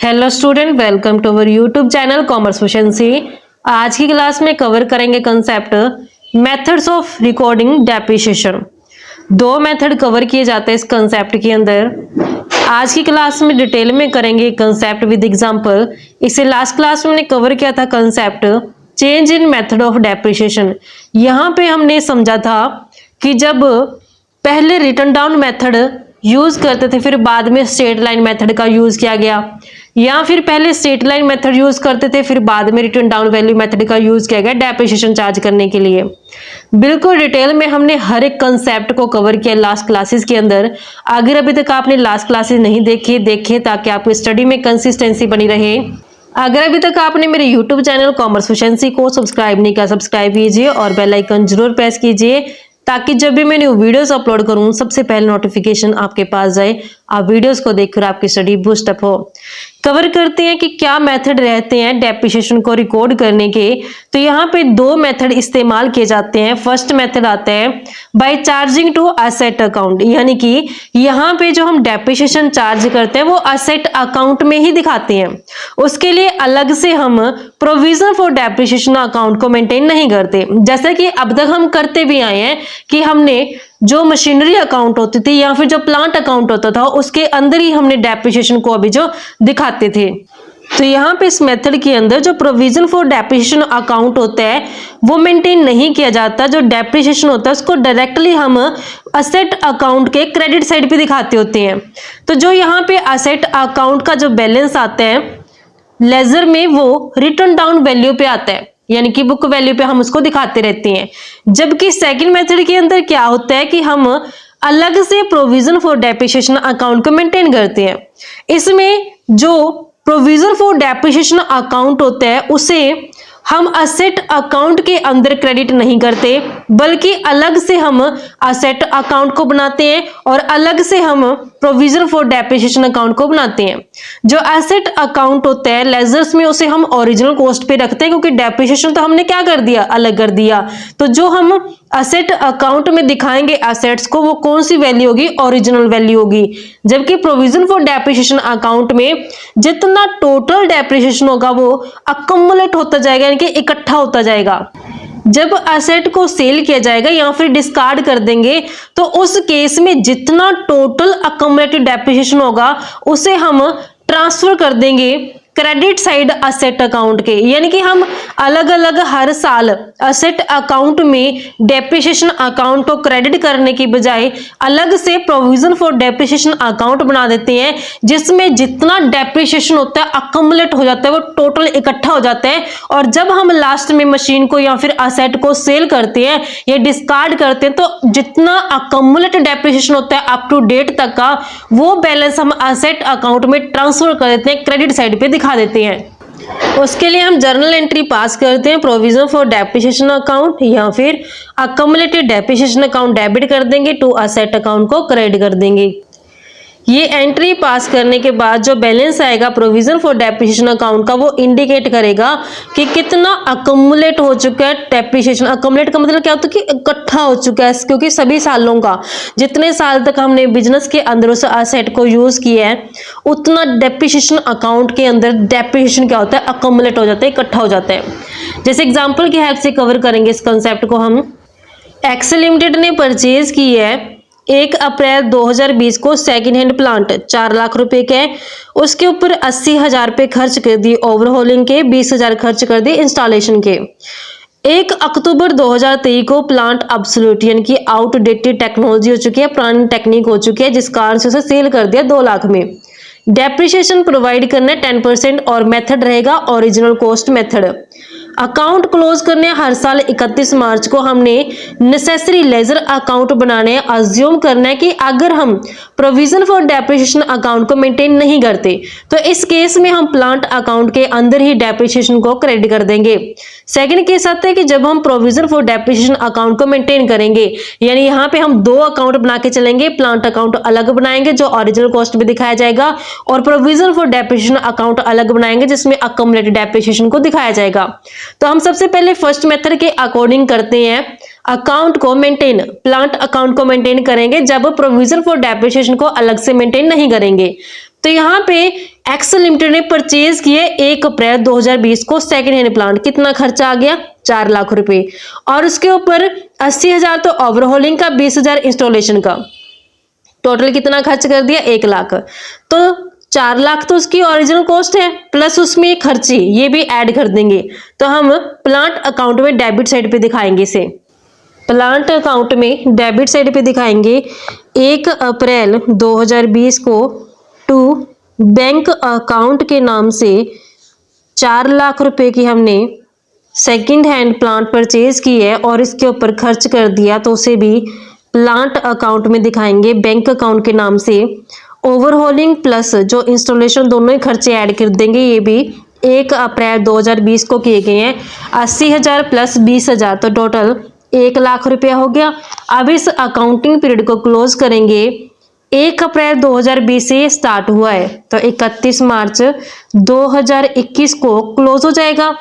Hello student, welcome to our YouTube channel commerce प्रोficiency। आज की क्लास में कवर करेंगे concept methods of recording depreciation. दो मेथड कवर किए जाते हैं इस कंसेप्ट के अंदर। आज की क्लास में डिटेल में करेंगे कंसेप्ट विद एग्जांपल। इसे लास्ट क्लास में हमने कवर किया था concept change in method of depreciation. यहाँ पे हमने समझा था कि जब पहले रिटर्न डाउन मेथड यूज करते थे फिर बाद में स्ट्रेट लाइन मेथड का यूज किया गया, या फिर पहले स्ट्रेट लाइन मेथड यूज करते थे फिर बाद में रिटर्न डाउन वैल्यू मेथड का यूज किया गया डेप्रिसिएशन चार्ज करने के लिए। बिल्कुल डिटेल में हमने हर एक कंसेप्ट को कवर किया लास्ट क्लासेस के अंदर। अगर अभी तक आपने लास्ट क्लासेस नहीं देखे ताकि आपकी स्टडी में कंसिस्टेंसी बनी रहे। अगर अभी तक आपने मेरे यूट्यूब चैनल कॉमर्स प्रोficiency को सब्सक्राइब नहीं किया, सब्सक्राइब कीजिए और बेल आइकन जरूर प्रेस कीजिए ताकि जब भी मैं न्यू वीडियोस अपलोड करूं सबसे पहले नोटिफिकेशन आपके पास जाए, आप वीडियोस को देखकर आपकी स्टडी बूस्ट अप हो। कवर करते हैं कि क्या मेथड रहते हैं डेप्रिसिएशन को रिकॉर्ड करने के। तो यहाँ पे दो मेथड इस्तेमाल किए जाते हैं। फर्स्ट मेथड आता है by charging to asset account, यानी कि यहाँ पे जो हम डेप्रिसिएशन चार्ज करते हैं वो असेट अकाउंट में ही दिखाते हैं। उसके लिए अलग से हम प्रोविजन फॉर डेप्रिसिएशन अकाउंट को मेंटेन नहीं करते, जैसे कि अब तक हम करते भी आए हैं कि हमने जो मशीनरी अकाउंट होती थी या फिर जो प्लांट अकाउंट होता था उसके अंदर ही हमने डेप्रिसिएशन को अभी जो दिखाते थे। तो यहाँ पे इस मेथड के अंदर जो प्रोविजन फॉर डेप्रिसिएशन अकाउंट होता है वो मेंटेन नहीं किया जाता। जो डेप्रिसिएशन होता है उसको डायरेक्टली हम असेट अकाउंट के क्रेडिट साइड पे दिखाते होते हैं। तो जो यहाँ पे असेट अकाउंट का जो बैलेंस आता है लेजर में वो रिटर्न डाउन वैल्यू पे आता है, यानी कि बुक वैल्यू पे हम उसको दिखाते रहते हैं। जबकि सेकंड मेथड के अंदर क्या होता है कि हम अलग से प्रोविजन फॉर डेप्रिसिएशन अकाउंट को मेंटेन करते हैं। इसमें जो प्रोविजन फॉर डेप्रिसिएशन अकाउंट होता है उसे हम असेट अकाउंट के अंदर क्रेडिट नहीं करते, बल्कि अलग से हम असेट अकाउंट को बनाते हैं और अलग से हम प्रोविजन फॉर डेप्रिसिएशन अकाउंट को बनाते हैं। जो एसेट अकाउंट होता है लेजर्स में उसे हम ओरिजिनल कॉस्ट पे रखते हैं, क्योंकि डेप्रिसिएशन तो हमने क्या कर दिया, अलग कर दिया। तो जो हम असेट अकाउंट में दिखाएंगे एसेट्स को वो कौन सी वैल्यू होगी, ओरिजिनल वैल्यू होगी। जबकि प्रोविजन फॉर डेप्रिसिएशन अकाउंट में जितना टोटल डेप्रिसिएशन होगा वो अक्युमुलेट होता जाएगा, यानी कि इकट्ठा होता जाएगा। जब एसेट को सेल किया जाएगा या फिर डिस्कार्ड कर देंगे तो उस केस में जितना टोटल अक्युमुलेटेड डेप्रिसिएशन होगा उसे हम ट्रांसफर कर देंगे क्रेडिट साइड असेट अकाउंट के, यानी कि हम अलग अलग हर साल असेट अकाउंट में डेप्रिसिएशन अकाउंट को क्रेडिट करने की बजाय अलग से प्रोविजन फॉर डेप्रिसिएशन अकाउंट बना देते हैं, जिसमें जितना डेप्रिसिएशन होता है अक्युमुलेट हो जाता है, वो टोटल इकट्ठा हो जाता है। और जब हम लास्ट में मशीन को या फिर असेट को सेल करते हैं या डिस्कार्ड करते हैं तो जितना अक्युमुलेटेड डेप्रिसिएशन होता है अप टू डेट तक का वो बैलेंस हम असेट अकाउंट में ट्रांसफर कर देते हैं, क्रेडिट साइड पे दिखा देते हैं। उसके लिए हम जर्नल एंट्री पास करते हैं, प्रोविजन फॉर डेप्रिसिएशन अकाउंट या फिर अक्युमुलेटेड डेप्रिसिएशन अकाउंट डेबिट कर देंगे टू असेट अकाउंट को क्रेडिट कर देंगे। ये एंट्री पास करने के बाद जो बैलेंस आएगा प्रोविजन फॉर डेप्रिसिएशन अकाउंट का वो इंडिकेट करेगा कि कितना अक्युमुलेट हो चुका है डेप्रिसिएशन। अक्युमुलेट का मतलब क्या होता है कि इकट्ठा हो चुका है, क्योंकि सभी सालों का जितने साल तक हमने बिजनेस के अंदर उस असेट को यूज किया है उतना डेप्रिसिएशन अकाउंट के अंदर डेप्रिसिएशन क्या होता है, अक्युमुलेट हो जाता है, इकट्ठा हो जाता है। जैसे एग्जाम्पल की हेल्प से कवर करेंगे इस कंसेप्ट को हम। एक्सेल लिमिटेड ने परचेज की है 1 अप्रैल 2020 को सेकंड हैंड प्लांट 4 लाख रुपए के है। उसके ऊपर 80,000 रुपए खर्च कर दिए ओवरहॉलिंग के, 20,000 खर्च कर दिए इंस्टॉलेशन के। 1 अक्टूबर 2023 को प्लांट ऑब्सोल्यूट यानी कि आउटडेटेड टेक्नोलॉजी हो चुकी है, पुरानी टेक्निक हो चुकी है, जिस कारण से उसे सेल कर दिया 2 लाख में। डेप्रिसिएशन प्रोवाइड करना 10% और मेथड रहेगा original cost method. Account close करने हर साल 31 मार्च को हमने नेसेसरी लेजर अकाउंट बनाने अज्यूम करना है कि अगर हम प्रोविजन फॉर डेप्रिसिएशन अकाउंट को मेंटेन नहीं करते तो इस केस में हम प्लांट अकाउंट के अंदर ही डेप्रिसिएशन को क्रेडिट कर देंगे। सेकंड केस आता है कि जब हम प्रोविजन फॉर डेप्रिसिएशन अकाउंट को मेंटेन करेंगे, यानी यहाँ पे हम 2 अकाउंट बना के चलेंगे, प्लांट अकाउंट अलग बनाएंगे जो ओरिजिनल कॉस्ट में दिखाया जाएगा और प्रोविजन फॉर डेप्रिसिएशन अकाउंट अलग बनाएंगे जिसमें अक्युमुलेटेड डेप्रिसिएशन को दिखाया जाएगा। तो हम सबसे पहले फर्स्ट मेथड के अकॉर्डिंग करते हैं। अकाउंट को मेंटेन, प्लांट अकाउंट को मेंटेन करेंगे जब प्रोविजन फॉर डेप्रिसिएशन को अलग से मेंटेन नहीं करेंगे। तो यहाँ पे एक्स लिमिटेड ने परचेज किए 1 अप्रैल 2020 को सेकेंड हैंड प्लांट, कितना खर्चा आ गया 4 लाख रुपए, और उसके ऊपर 80,000 तो ओवरहोलिंग का, 20,000 इंस्टॉलेशन का, टोटल कितना खर्च कर दिया 1 लाख। तो 4 लाख तो उसकी ओरिजिनल कॉस्ट है, प्लस उसमें खर्ची ये भी ऐड कर देंगे। तो हम प्लांट अकाउंट में डेबिट साइड पे दिखाएंगे इसे, प्लांट अकाउंट में डेबिट साइड पे दिखाएंगे 1 अप्रैल 2020 को टू बैंक अकाउंट के नाम से 4 लाख रुपए की हमने सेकंड हैंड प्लांट परचेज की है और इसके ऊपर खर्च कर दिया, तो उसे भी प्लांट अकाउंट में दिखाएंगे बैंक अकाउंट के नाम से। ओवरहोलिंग प्लस जो इंस्टॉलेशन दोनों ही खर्चे ऐड कर देंगे, ये भी 1 अप्रैल 2020 को किए गए हैं। 80,000 प्लस 20,000 तो टोटल 1 लाख रुपया हो गया। अब इस अकाउंटिंग पीरियड को क्लोज करेंगे, 1 अप्रैल 2020 से स्टार्ट हुआ है तो 31 मार्च 2021 को क्लोज हो जाएगा।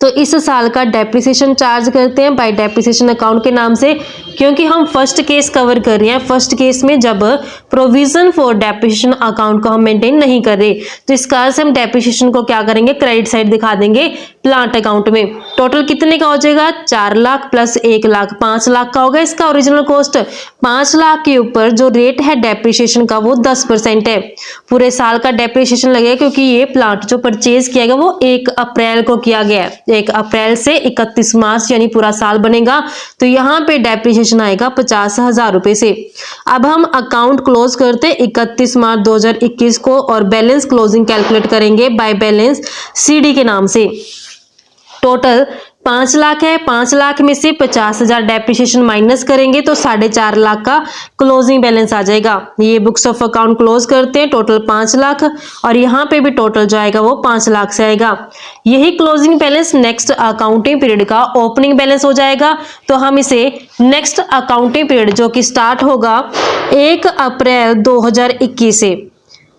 तो इस साल का डेप्रिसिएशन चार्ज करते हैं बाय डेप्रिसिएशन अकाउंट के नाम से, क्योंकि हम फर्स्ट केस कवर कर रहे हैं। फर्स्ट केस में जब प्रोविजन फॉर डेप्रिसिएशन अकाउंट को हम मेंटेन नहीं कर रहे, तो इस कारण से हम डेप्रिसिएशन को क्या करेंगे, क्रेडिट साइड दिखा देंगे प्लांट अकाउंट में। टोटल कितने का हो जाएगा 4 लाख प्लस 1 लाख, 5 लाख का होगा इसका ओरिजिनल कॉस्ट। 5 लाख के ऊपर जो रेट है डेप्रिसिएशन का वो 10% है। पूरे साल का डेप्रिसिएशन लगेगा, क्योंकि ये प्लांट जो परचेज किया गया वो 1 अप्रैल को किया गया, 1 अप्रैल से 31 मार्च यानी पूरा साल बनेगा। तो यहाँ पे डेप्रिसिएशन आएगा 50,000 रुपए से। अब हम अकाउंट क्लोज करते हैं 31 मार्च 2021 को और बैलेंस क्लोजिंग कैलकुलेट करेंगे बाय बैलेंस सीडी के नाम से। टोटल 5 लाख है, 5 लाख में से 50,000 डेप्रिसिएशन माइनस करेंगे तो 4.5 लाख का क्लोजिंग बैलेंस आ जाएगा। ये बुक्स ऑफ अकाउंट क्लोज करते हैं, टोटल 5 लाख और यहाँ पे भी टोटल जो आएगा वो 5 लाख से आएगा। यही closing balance next accounting period का ओपनिंग बैलेंस हो जाएगा। तो हम इसे नेक्स्ट अकाउंटिंग पीरियड जो कि स्टार्ट होगा 1 अप्रैल 2021 से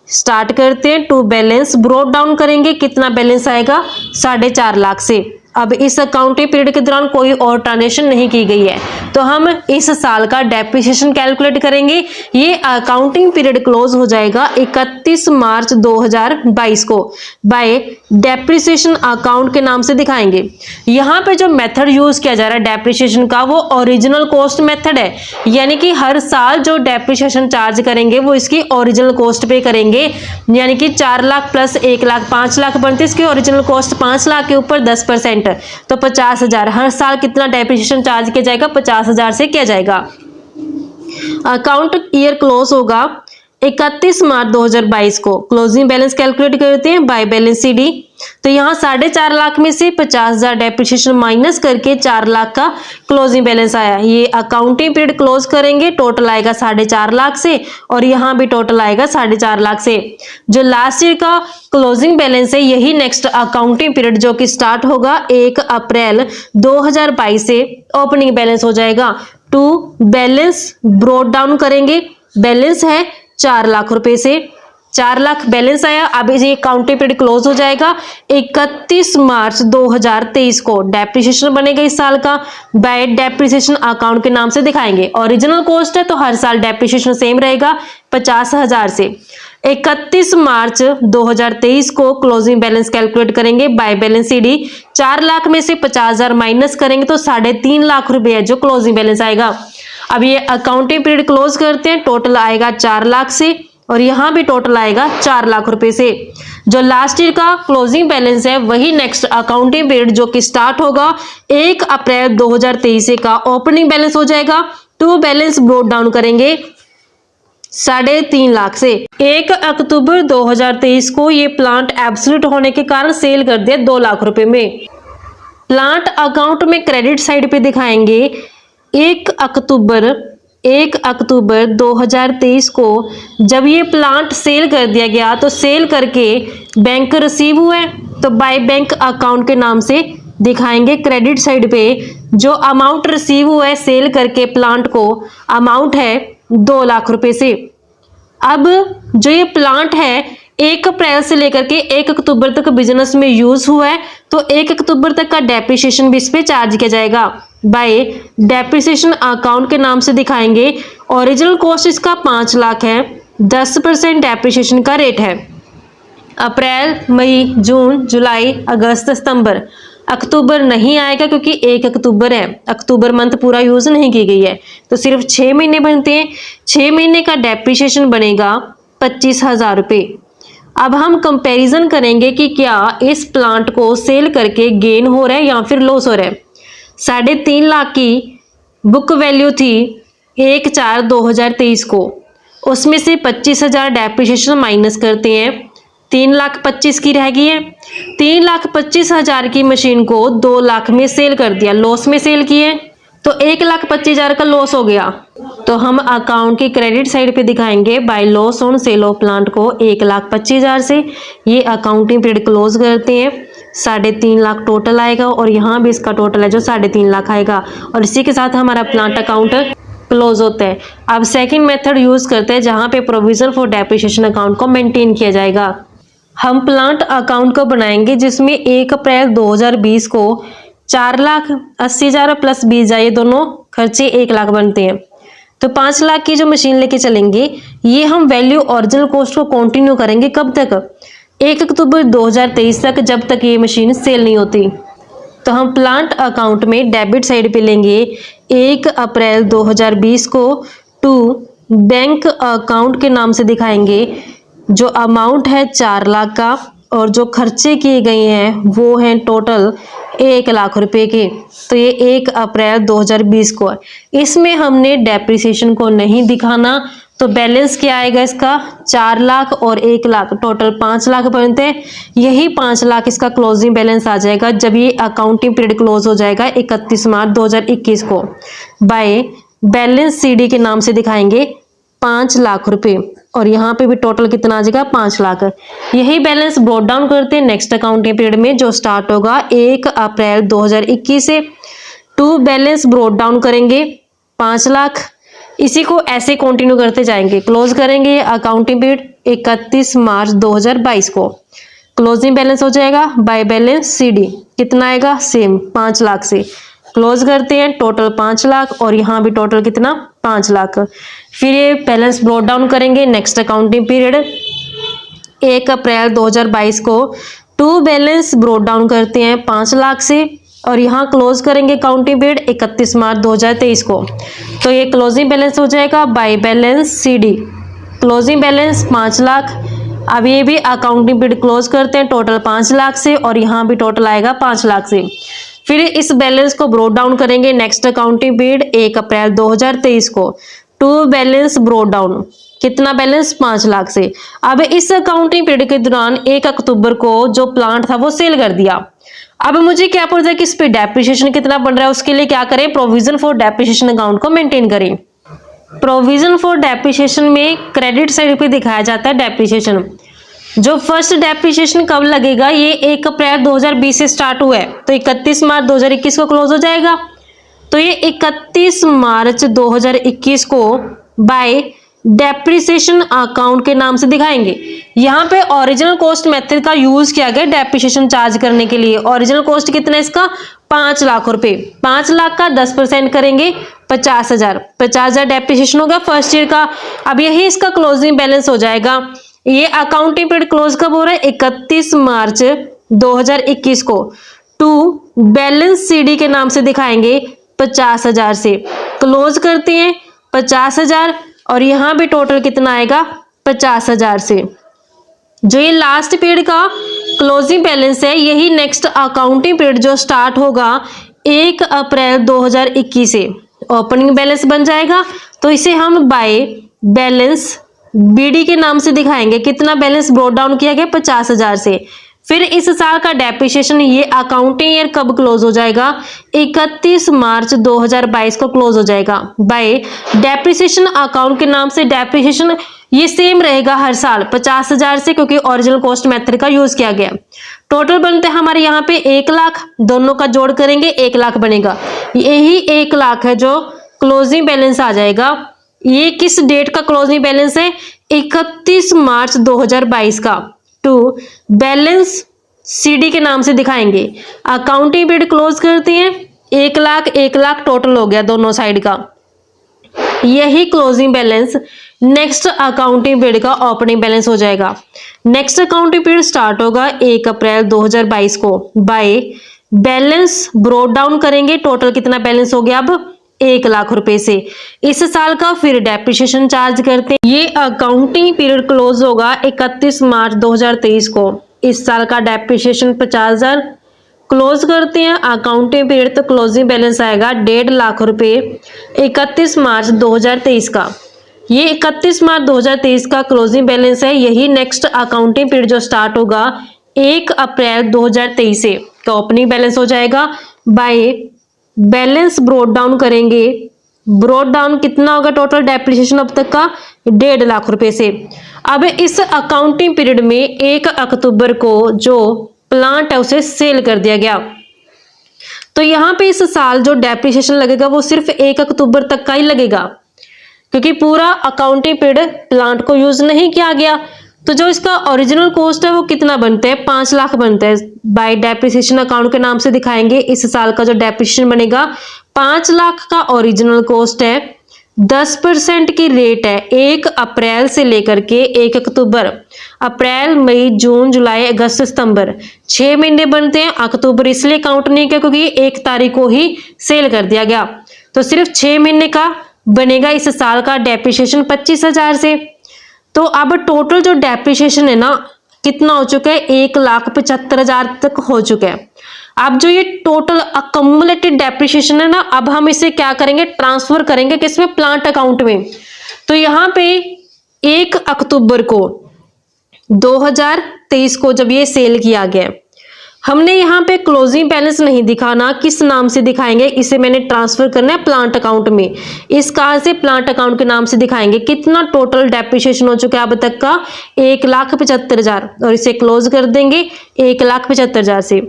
स्टार्ट करते हैं टू बैलेंस ब्रोट डाउन करेंगे। कितना बैलेंस आएगा 4.5 लाख से। अब इस अकाउंटिंग पीरियड के दौरान कोई और ट्रांजेक्शन नहीं की गई है, तो हम इस साल का डेप्रिसिएशन कैलकुलेट करेंगे। ये अकाउंटिंग पीरियड क्लोज हो जाएगा 31 मार्च 2022 को बाय डेप्रिसिएशन अकाउंट के नाम से दिखाएंगे। यहाँ पे जो मेथड यूज किया जा रहा है डेप्रिसिएशन का वो ओरिजिनल कॉस्ट मेथड है, यानी कि हर साल जो डेप्रिसिएशन चार्ज करेंगे वो इसकी ओरिजिनल कॉस्ट पे करेंगे। यानी कि 4 लाख प्लस 1 लाख 5 लाख बनते, इसकी ओरिजिनल कॉस्ट 5 लाख के ऊपर 10% तो 50,000। हर साल कितना डेप्रिसिएशन चार्ज किया जाएगा 50,000 से किया जाएगा। अकाउंट ईयर क्लोज होगा 31 मार्च 2022 को। क्लोजिंग बैलेंस कैलकुलेट करते हैं बाय बैलेंस सीडी। तो यहाँ 4.5 लाख में से 50,000 डेप्रिसिएशन माइनस करके 4 लाख का क्लोजिंग बैलेंस आया। ये अकाउंटिंग पीरियड क्लोज करेंगे, टोटल आएगा 4.5 लाख से और यहाँ भी टोटल आएगा 4.5 लाख से। जो लास्ट ईयर का क्लोजिंग बैलेंस है यही नेक्स्ट अकाउंटिंग पीरियड जो कि स्टार्ट होगा 1 अप्रैल 2022 से ओपनिंग बैलेंस हो जाएगा। टू बैलेंस ब्रोट डाउन करेंगे, बैलेंस है 4 लाख रुपए से, 4 लाख बैलेंस आया। अब ये अकाउंटिंग पीरियड क्लोज हो जाएगा 31 मार्च 2023 को। डेप्रिसिएशन बनेगा इस साल का बाय डेप्रिसिएशन अकाउंट के नाम से दिखाएंगे। ओरिजिनल कॉस्ट है तो हर साल डेप्रिसिएशन सेम रहेगा 50,000 से। 31 मार्च 2023 को क्लोजिंग बैलेंस कैलकुलेट करेंगे बाय बैलेंस सीडी। 4 लाख में से 50,000 माइनस करेंगे तो 3.5 लाख रुपए है जो क्लोजिंग बैलेंस आएगा। अब ये अकाउंटिंग पीरियड क्लोज करते हैं, टोटल आएगा 4 लाख से और यहाँ भी टोटल आएगा 4 लाख रुपए से। जो लास्ट ईयर का क्लोजिंग बैलेंस है वही नेक्स्ट अकाउंटिंग पीरियड जो कि स्टार्ट होगा 1 अप्रैल 2023 से का ओपनिंग बैलेंस हो जाएगा। टू बैलेंस ब्रोट डाउन करेंगे 3.5 लाख से। 1 अक्टूबर 2023 को ये प्लांट एब्सोल्यूट होने के कारण सेल कर दिया 2 लाख रुपए में। प्लांट अकाउंट में क्रेडिट साइड पे दिखाएंगे 1 अक्टूबर 2023 को जब ये प्लांट सेल कर दिया गया तो सेल करके बैंक रिसीव हुए तो बाय बैंक अकाउंट के नाम से दिखाएंगे। क्रेडिट साइड पे जो अमाउंट रिसीव हुआ है सेल करके प्लांट को अमाउंट है 2 लाख रुपए से। अब जो ये प्लांट है 1 अप्रैल से लेकर के 1 अक्टूबर तक बिजनेस में यूज हुआ है तो 1 अक्टूबर तक का डेप्रिसिएशन भी इस पे चार्ज किया जाएगा बाय डेप्रिसिएशन अकाउंट के नाम से दिखाएंगे। ओरिजिनल कॉस्ट इसका 5 लाख है, 10% डेप्रिसिएशन का रेट है। अप्रैल, मई, जून, जुलाई, अगस्त, सितंबर, अक्टूबर नहीं आएगा क्योंकि 1 अक्टूबर है, अक्टूबर मंथ पूरा यूज नहीं की गई है, तो सिर्फ 6 महीने बनते हैं। 6 महीने का डेप्रिसिएशन बनेगा 25,000 रुपये। अब हम कंपैरिजन करेंगे कि क्या इस प्लांट को सेल करके गेन हो रहा है या फिर लॉस हो रहा है। 3.5 लाख की बुक वैल्यू थी 1/4/2023 को, उसमें से 25,000 डेप्रिसिएशन माइनस करते हैं, 3,25,000 की रह गई है। 3,25,000 की मशीन को 2 लाख में सेल कर दिया, लॉस में सेल किए तो 1,25,000 का लॉस हो गया। तो हम अकाउंट की क्रेडिट साइड पे दिखाएंगे by loss on sale of plant को 1,25,000 से। ये अकाउंटिंग पीरियड क्लोज करते हैं, 3.5 लाख टोटल आएगा और यहाँ भी इसका टोटल है जो 3.5 लाख आएगा, और इसी के साथ हमारा प्लांट अकाउंट क्लोज होता है। अब सेकंड मेथड यूज करते हैं जहाँ पे प्रोविजन फॉर डेप्रिसिएशन अकाउंट को मेंटेन किया जाएगा। हम प्लांट अकाउंट को बनाएंगे जिसमें 1 अप्रैल 2020 को 4,80,000 प्लस 20,000 ये दोनों खर्चे 1 लाख बनते हैं। तो 5 लाख की जो मशीन लेके चलेंगे, ये हम वैल्यू ओरिजिनल कॉस्ट को कंटिन्यू करेंगे कब तक, 1 अक्टूबर 2023 तक, जब तक ये मशीन सेल नहीं होती। तो हम प्लांट अकाउंट में डेबिट साइड पे लेंगे 1 अप्रैल 2020 को टू बैंक अकाउंट के नाम से दिखाएंगे। जो अमाउंट है 4 लाख का और जो खर्चे किए गए हैं वो हैं टोटल 1 लाख रुपए के। तो ये 1 अप्रैल 2020 को है। इसमें हमने डेप्रिसिएशन को नहीं दिखाना, तो बैलेंस क्या आएगा इसका, 4 लाख और 1 लाख, टोटल 5 लाख बनते हैं। यही 5 लाख इसका क्लोजिंग बैलेंस आ जाएगा जब ये अकाउंटिंग पीरियड क्लोज हो जाएगा 31 मार्च 2021 को। बाय बैलेंस सीडी के नाम से दिखाएंगे 5 लाख रुपए, और यहाँ पे भी टोटल कितना आ जाएगा, 5 लाख। यही बैलेंस ब्रॉट डाउन करते हैं नेक्स्ट अकाउंटिंग पीरियड में जो स्टार्ट होगा 1 अप्रैल 2021 से। टू बैलेंस ब्रॉट डाउन करेंगे 5 लाख, इसी को ऐसे कंटिन्यू करते जाएंगे। क्लोज करेंगे अकाउंटिंग पीरियड 31 मार्च 2022 को। क्लोजिंग बैलेंस हो जाएगा बाय बैलेंस सीडी, कितना आएगा, सेम 5 लाख से। क्लोज करते हैं, टोटल 5 लाख और यहाँ भी टोटल कितना, 5 लाख। फिर ये बैलेंस ब्रॉट डाउन करेंगे नेक्स्ट अकाउंटिंग पीरियड 1 अप्रैल 2022 को। टू बैलेंस ब्रॉट डाउन करते हैं 5 लाख से और यहाँ क्लोज करेंगे अकाउंटिंग पीरियड 31 मार्च 2023 को। तो ये क्लोजिंग बैलेंस हो जाएगा by balance CD, closing balance 5 lakh. अब ये भी अकाउंटिंग पीरियड क्लोज करते हैं टोटल 5 लाख से और यहाँ भी टोटल आएगा 5 लाख से। फिर इस बैलेंस को ब्रॉट डाउन करेंगे नेक्स्ट अकाउंटिंग पीरियड 1 अप्रैल 2023 को। टू बैलेंस ब्रॉट डाउन, कितना बैलेंस, 5 लाख से। अब इस अकाउंटिंग पीरियड के दौरान 1 अक्टूबर को जो प्लांट था वो सेल कर दिया। अब मुझे क्या पता है कि इस पे डेप्रिसिएशन कितना बन रहा है, उसके लिए क्या करें, प्रोविजन फॉर डेप्रिसिएशन अकाउंट को मेंटेन करें। प्रोविजन फॉर डेप्रिसिएशन में क्रेडिट साइड पे दिखाया जाता है डेप्रिसिएशन। जो फर्स्ट डेप्रिसिएशन कब लगेगा, ये 1 अप्रैल 2020 से स्टार्ट हुआ है तो 31 मार्च 2021 को क्लोज हो जाएगा। तो ये 31 मार्च 2021 को बाय डेप्रिसिएशन अकाउंट के नाम से दिखाएंगे। यहाँ पे ओरिजिनल कॉस्ट मेथड का यूज किया गया डेप्रिसिएशन चार्ज करने के लिए। ओरिजिनल कॉस्ट कितना है इसका, 5 लाख रुपए। 5 लाख का 10% करेंगे 50,000, 50,000 डेप्रिसिएशन होगा फर्स्ट ईयर का। अब यही इसका क्लोजिंग बैलेंस हो जाएगा। ये अकाउंटिंग पीरियड क्लोज कब हो रहा है, 31 मार्च 2021 को। टू बैलेंस सीडी के नाम से दिखाएंगे 50,000 से। क्लोज करते हैं 50,000 और यहाँ भी टोटल कितना आएगा, 50,000 से। जो ये लास्ट पीरियड का क्लोजिंग बैलेंस है, यही नेक्स्ट अकाउंटिंग पीरियड जो स्टार्ट होगा 1 अप्रैल 2021 से ओपनिंग बैलेंस बन जाएगा। तो इसे हम बाय बैलेंस बीडी के नाम से दिखाएंगे। कितना बैलेंस ब्रॉट डाउन किया गया, 50,000 से। फिर इस साल का डेप्रिसिएशन, ये अकाउंटिंग ईयर कब क्लोज हो जाएगा, 31 मार्च 2022 को क्लोज हो जाएगा बाय डेप्रिसिएशन अकाउंट के नाम से। डेप्रिसिएशन ये सेम रहेगा हर साल 50,000 से, क्योंकि ओरिजिनल कॉस्ट मेथड का यूज किया गया। टोटल बनते हैं हमारे यहाँ पे 1 लाख, दोनों का जोड़ करेंगे 1 लाख बनेगा। यही 1 लाख है जो क्लोजिंग बैलेंस आ जाएगा। ये किस डेट का क्लोजिंग बैलेंस है, 31 मार्च 2022 का। टू बैलेंस सीडी के नाम से दिखाएंगे। अकाउंटिंग पीरियड क्लोज करते हैं 1 लाख टोटल हो गया दोनों साइड का। यही closing balance next accounting period का ओपनिंग बैलेंस हो जाएगा। नेक्स्ट अकाउंटिंग पीरियड स्टार्ट होगा 1 अप्रैल 2022 को बाय बैलेंस ब्रोड डाउन करेंगे। टोटल कितना बैलेंस हो गया अब 1 लाख रुपए से। इस साल का फिर डेप्रिसिएशन चार्ज करते हैं। ये अकाउंटिंग पीरियड क्लोज होगा 31 मार्च 2023 को। इस साल का डेप्रिसिएशन 50,000 क्लोज करते हैं। अकाउंटिंग पीरियड तो क्लोजिंग बैलेंस आएगा 1.5 लाख रुपए 31 मार्च 2023 का। ये 31 मार्च 2023 का क्लोजिंग बैलेंस है। यही नेक्स्ट अकाउंटिंग पीरियड जो स्टार्ट होगा 1 अप्रैल 2023 से का ओपनिंग बैलेंस हो जाएगा। बाय बैलेंस ब्रोड डाउन करेंगे। ब्रोड डाउन कितना होगा टोटल डेप्रिसिएशन अब तक का 1.5 लाख रुपए से। अब इस अकाउंटिंग पीरियड में 1 अक्टूबर को जो प्लांट है उसे सेल कर दिया गया। तो यहाँ पे इस साल जो डेप्रिसिएशन लगेगा वो सिर्फ 1 अक्टूबर तक का ही लगेगा, क्योंकि पूरा अकाउंटिंग पीरियड प्लांट को यूज नहीं किया गया। तो जो इसका ओरिजिनल कॉस्ट है वो कितना बनता है 5 लाख बनता है। बाय डेप्रिसिएशन अकाउंट के नाम से दिखाएंगे। इस साल का जो डेप्रिसिएशन बनेगा 5 लाख का ओरिजिनल कॉस्ट है। 10% की रेट है 1 अप्रैल से लेकर के 1 अक्टूबर। अप्रैल, मई, जून, जुलाई, अगस्त, सितंबर 6 महीने बनते हैं। अक्टूबर इसलिए काउंट नहीं किया क्योंकि 1 तारीख को ही सेल कर दिया गया। तो सिर्फ 6 महीने का बनेगा इस साल का डेप्रिसिएशन 25,000 से। तो अब टोटल जो डेप्रिसिएशन है ना कितना हो चुका है 1,75,000 तक हो चुका है। अब जो ये टोटल अकम्युलेटेड डेप्रिसिएशन है ना, अब हम इसे क्या करेंगे ट्रांसफर करेंगे किसमें प्लांट अकाउंट में। तो यहाँ पे 1 अक्टूबर को 2023 को जब ये सेल किया गया, हमने यहाँ पे क्लोजिंग बैलेंस नहीं दिखाना, किस नाम से दिखाएंगे इसे मैंने ट्रांसफर करना है प्लांट अकाउंट में। इस कार से प्लांट अकाउंट के नाम से दिखाएंगे कितना टोटल डेप्रिसिएशन हो चुका है अब तक का 1,75,000 और इसे क्लोज कर देंगे 1,75,000 से।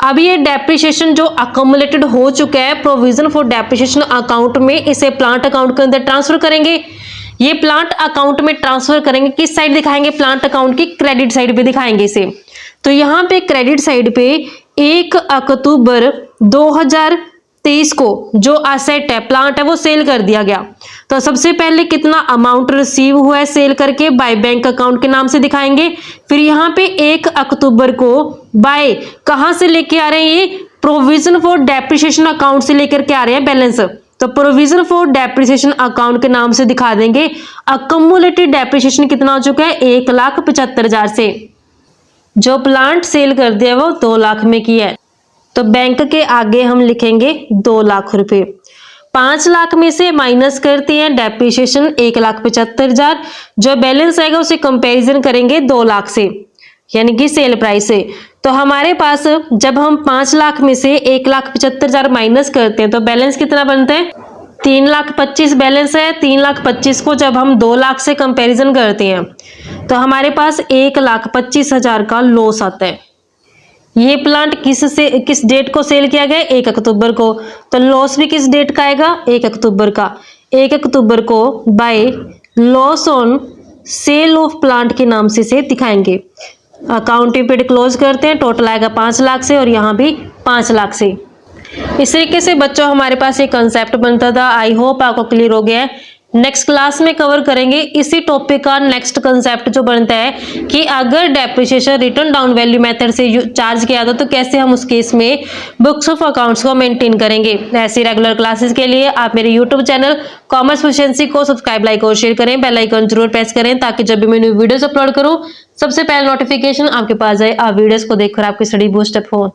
अब ये डेप्रिसिएशन जो अकोमुलेटेड हो चुका है प्रोविजन फॉर डेप्रिसिएशन अकाउंट में, इसे प्लांट अकाउंट के अंदर ट्रांसफर करेंगे। ये प्लांट अकाउंट में ट्रांसफर करेंगे, किस साइड दिखाएंगे प्लांट अकाउंट की क्रेडिट साइड पे दिखाएंगे इसे। तो यहाँ पे क्रेडिट साइड पे 1 अक्टूबर 2023 को जो असेट है प्लांट है वो सेल कर दिया गया। तो सबसे पहले कितना अमाउंट रिसीव हुआ है सेल करके बाय बैंक अकाउंट के नाम से दिखाएंगे। फिर यहाँ पे 1 अक्टूबर को बाय कहां से लेके आ रहे हैं ये प्रोविजन फॉर डेप्रिसिएशन अकाउंट से लेकर के आ रहे हैं बैलेंस। तो प्रोविजन फॉर डेप्रिसिएशन अकाउंट के नाम से दिखा देंगे अकम्युलेटेड डेप्रिसिएशन कितना हो चुका है 1,75,000 से। जो प्लांट सेल कर दिया वो 2 लाख में किया है। तो बैंक के आगे हम लिखेंगे 2 लाख रुपए। 5 लाख में से माइनस करते हैं डेप्रिसिएशन 1,75,000। जो बैलेंस आएगा उसे कंपैरिजन करेंगे 2 लाख से, यानी कि सेल प्राइस से। तो हमारे पास जब हम 5 लाख में से 1,75,000 माइनस करते हैं तो बैलेंस कितना बनता है 3,25,000 बैलेंस है। 3,25,000 को जब हम 2 लाख से कंपैरिजन करते हैं तो हमारे पास 1,25,000 का लॉस आता है। ये प्लांट किस डेट को सेल किया गया 1 अक्टूबर को, तो लॉस भी किस डेट का आएगा 1 अक्टूबर का। 1 अक्टूबर को by loss on sale of plant के नाम से दिखाएंगे। अकाउंटिंग पीरियड क्लोज करते हैं, टोटल आएगा 5 लाख से और यहाँ भी 5 लाख से। इस तरीके से बच्चों हमारे पास एक कंसेप्ट बनता था। आई होप आपको क्लियर हो गया है। नेक्स्ट क्लास में कवर करेंगे इसी टॉपिक का नेक्स्ट कंसेप्ट जो बनता है कि अगर depreciation return down value method से चार्ज किया था तो कैसे हम उस केस में बुक्स ऑफ अकाउंट्स को मेंटेन करेंगे। ऐसी रेगुलर क्लासेस के लिए आप मेरे यूट्यूब चैनल कॉमर्स प्रोफिशिएंसी को सब्सक्राइब, लाइक और शेयर करें। बेल आइकन जरूर प्रेस करें ताकि जब भी मैं न्यू वीडियोस अपलोड करूं सबसे पहले नोटिफिकेशन आपके पास आए। आप वीडियोस को देखकर आपकी स्टडी बूस्ट अप हो।